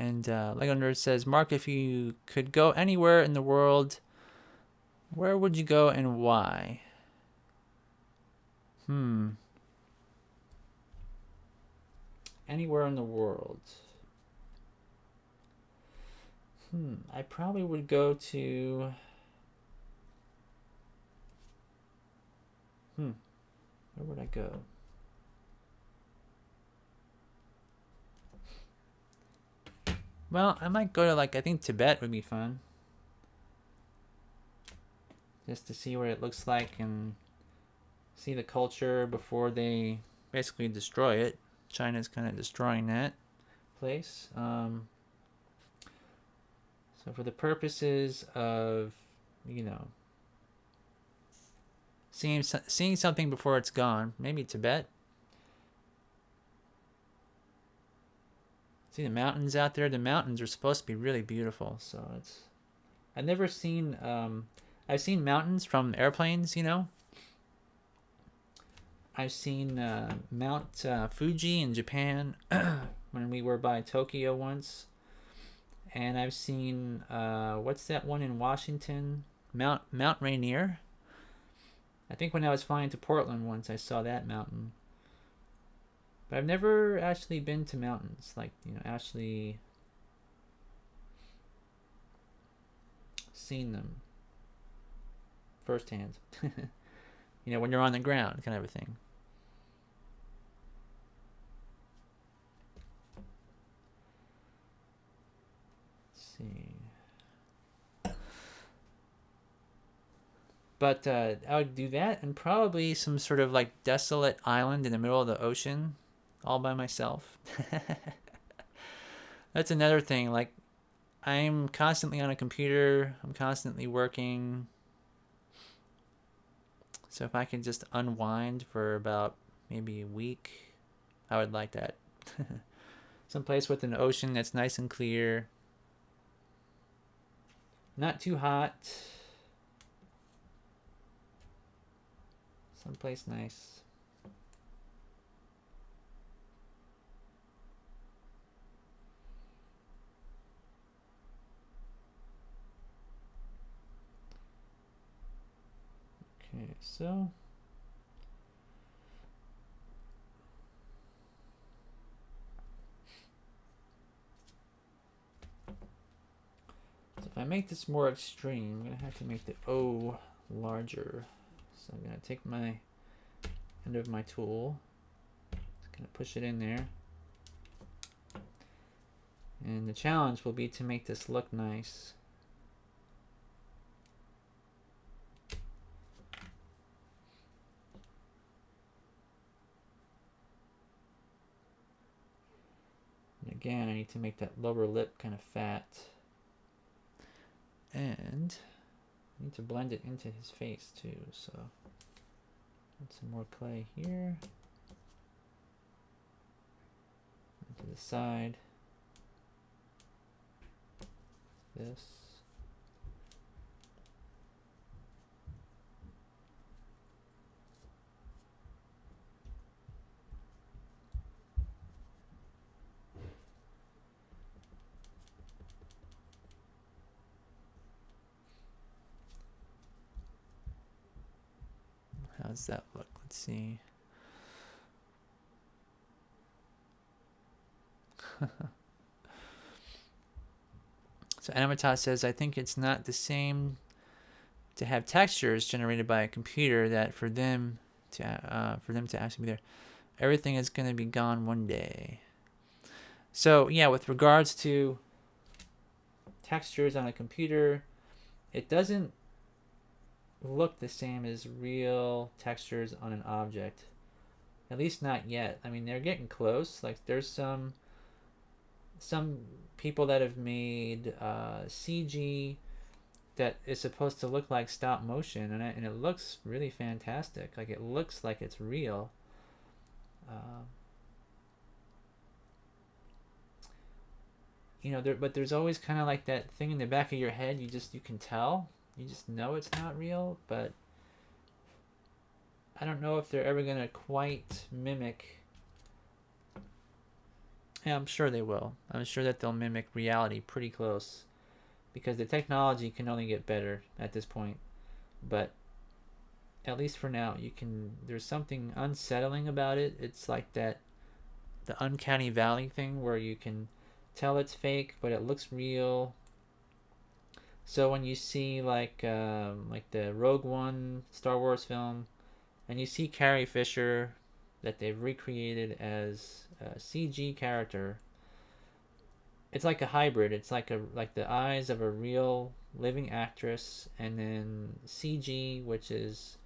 Speaker 1: And Lego Nerd says, Mark, if you could go anywhere in the world, where would you go and why? Anywhere in the world. I probably would go to... Where would I go? Well, I might go to, like, I think Tibet would be fun. Just to see what it looks like and see the culture before they basically destroy it. China's kind of destroying that place. So for the purposes of, you know, seeing something before it's gone, maybe Tibet. See the mountains out there? The mountains are supposed to be really beautiful. So it's... I've never seen... I've seen mountains from airplanes, you know. I've seen Mount Fuji in Japan when we were by Tokyo once. And I've seen... what's that one in Washington? Mount Rainier. I think when I was flying to Portland once, I saw that mountain. But I've never actually been to mountains, like, you know, actually seen them firsthand. You know, when you're on the ground, kind of a thing. Let's see. But I would do that, and probably some sort of like desolate island in the middle of the ocean, all by myself. That's another thing. Like, I'm constantly on a computer. I'm constantly working. So if I can just unwind for about maybe a week, I would like that. Someplace with an ocean that's nice and clear. Not too hot. Someplace nice. Okay, so if I make this more extreme, I'm going to have to make the O larger. So I'm going to take my end of my tool, just going to push it in there. And the challenge will be to make this look nice. And again, I need to make that lower lip kind of fat. And I need to blend it into his face too, so add some more clay here. To the side. This. How does that look? Let's see. So Anamata says, I think it's not the same to have textures generated by a computer that for them to actually be there. Everything is going to be gone one day. So yeah, with regards to textures on a computer, it doesn't look the same as real textures on an object. At least not yet. I mean, they're getting close. Like, there's some some people that have made CG that is supposed to look like stop motion, and it looks really fantastic. Like, it looks like it's real. Uh, but there's always kind of like that thing in the back of your head. You can tell, you just know it's not real. But I don't know if they're ever gonna quite mimic. Yeah, I'm sure they will. I'm sure that they'll mimic reality pretty close, because the technology can only get better at this point. But at least for now, there's something unsettling about it. It's like the uncanny valley thing where you can tell it's fake, but it looks real. So when you see like the Rogue One Star Wars film, and you see Carrie Fisher that they've recreated as a CG character, it's like a hybrid. It's like the eyes of a real living actress, and then CG, which is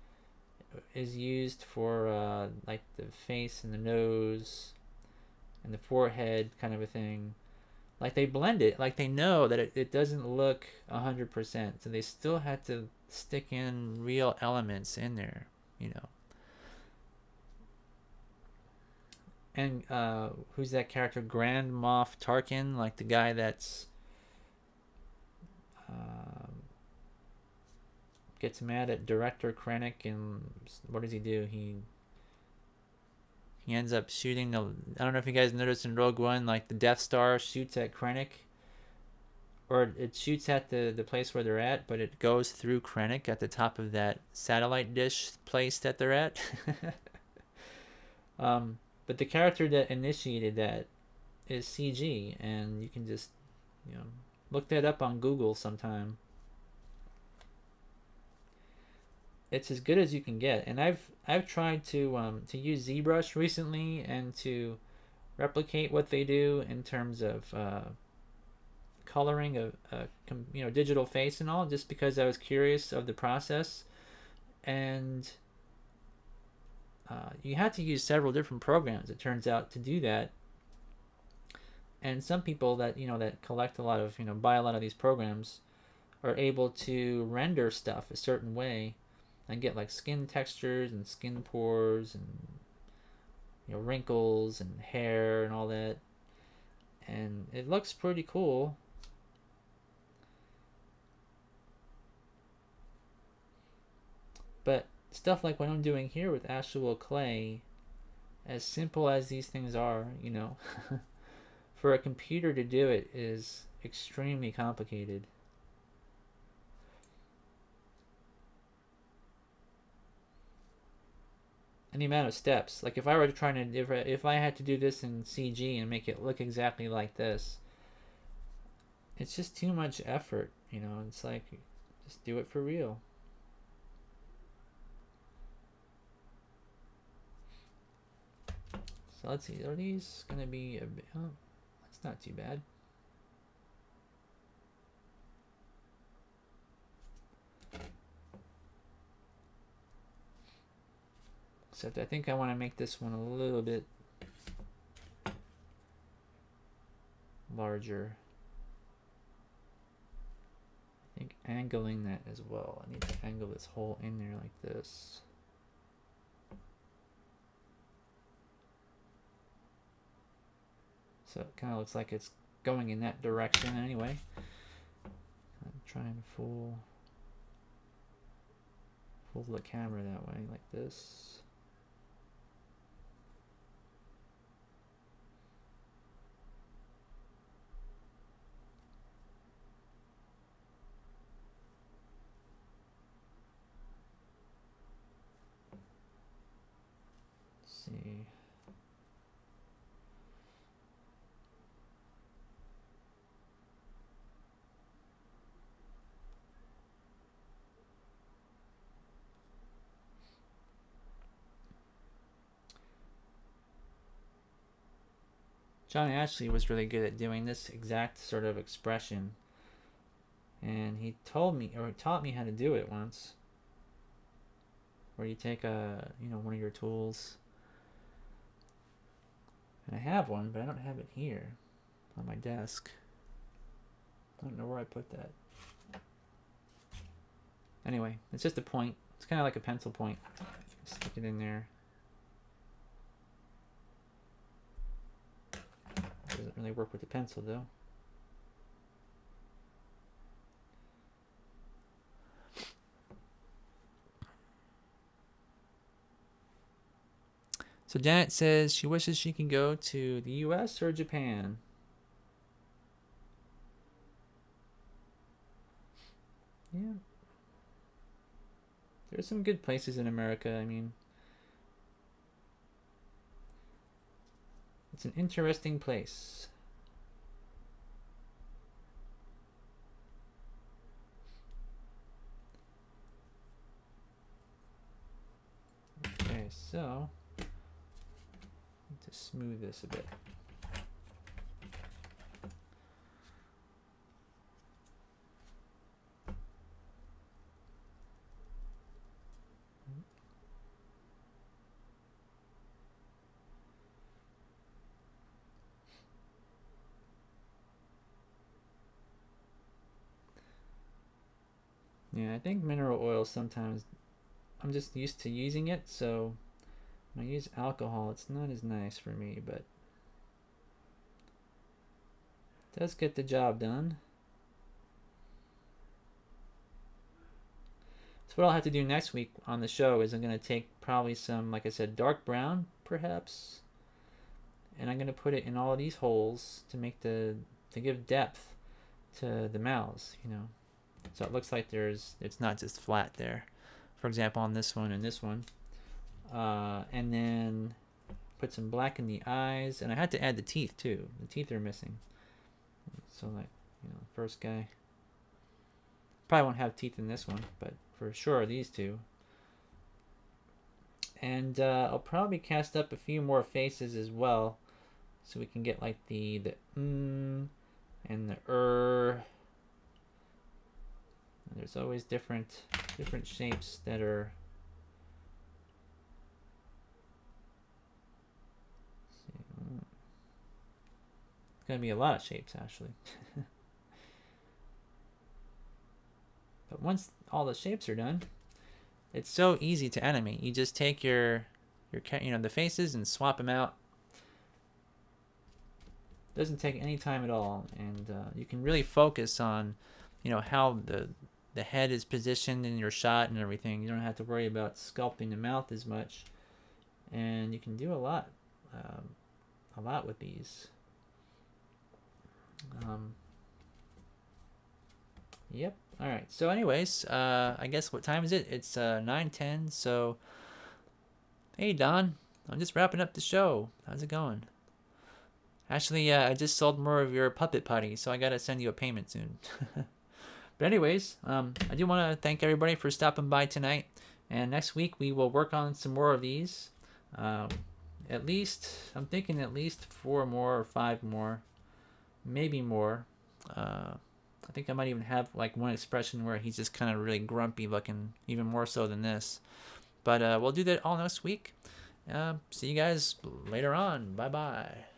Speaker 1: used for like the face and the nose and the forehead kind of a thing. Like, they blend it, like they know that it doesn't look 100%, so they still had to stick in real elements in there, you know. And who's that character? Grand Moff Tarkin, like the guy that's um, gets mad at director Krennic, and what does he do? He ends up shooting the. I don't know if you guys noticed in Rogue One, like the Death Star shoots at Krennic, or it shoots at the place where they're at, but it goes through Krennic at the top of that satellite dish place that they're at. But the character that initiated that is CG, and you can just, look that up on Google sometime. It's as good as you can get, and I've tried to use ZBrush recently and to replicate what they do in terms of coloring a digital face and all, just because I was curious of the process. And you have to use several different programs, it turns out, to do that. And some people that that collect a lot of buy a lot of these programs are able to render stuff a certain way and get like skin textures and skin pores and wrinkles and hair and all that, and it looks pretty cool. But stuff like what I'm doing here with actual clay, as simple as these things are, for a computer to do it is extremely complicated. And the amount of steps, like if I were trying to, if I had to do this in CG and make it look exactly like this, it's just too much effort. It's like, just do it for real. So let's see, are these gonna be a bit? Oh, that's not too bad. Except I think I want to make this one a little bit larger. I think angling that as well. I need to angle this hole in there like this. So it kind of looks like it's going in that direction anyway. I'm trying to fool the camera that way, like this. Let's see. John Ashley was really good at doing this exact sort of expression, and he told me, or taught me how to do it once, where you take one of your tools, and I have one, but I don't have it here. on my desk. I don't know where I put that. Anyway, it's just a point. It's kind of like a pencil point. Stick it in there. Doesn't really work with the pencil though. So Janet says she wishes she can go to the US or Japan. Yeah. There's some good places in America. I mean, it's an interesting place. Okay, so to smooth this a bit. Yeah, I think mineral oil sometimes, I'm just used to using it, so when I use alcohol, it's not as nice for me, but it does get the job done. So what I'll have to do next week on the show is I'm going to take probably some, like I said, dark brown, perhaps, and I'm going to put it in all of these holes to make to give depth to the mouths, you know. So it looks like it's not just flat there. For example, on this one and this one. And then put some black in the eyes. And I had to add the teeth too. The teeth are missing. So like, you know, first guy. Probably won't have teeth in this one, but for sure these two. And I'll probably cast up a few more faces as well. So we can get like the and the There's always different shapes that are. It's gonna be a lot of shapes actually. But once all the shapes are done, it's so easy to animate. You just take your the faces and swap them out. Doesn't take any time at all, and you can really focus on, how the head is positioned in your shot and everything. You don't have to worry about sculpting the mouth as much, and you can do a lot with these. Yep. All right. So, anyways, I guess what time is it? It's 9:10. So, hey Don, I'm just wrapping up the show. How's it going? Actually, I just sold more of your puppet putty, so I gotta send you a payment soon. But anyways, I do want to thank everybody for stopping by tonight. And next week we will work on some more of these. I'm thinking at least 4 more or 5 more, maybe more. I think I might even have like one expression where he's just kind of really grumpy looking, even more so than this. But we'll do that all next week. See you guys later on. Bye bye.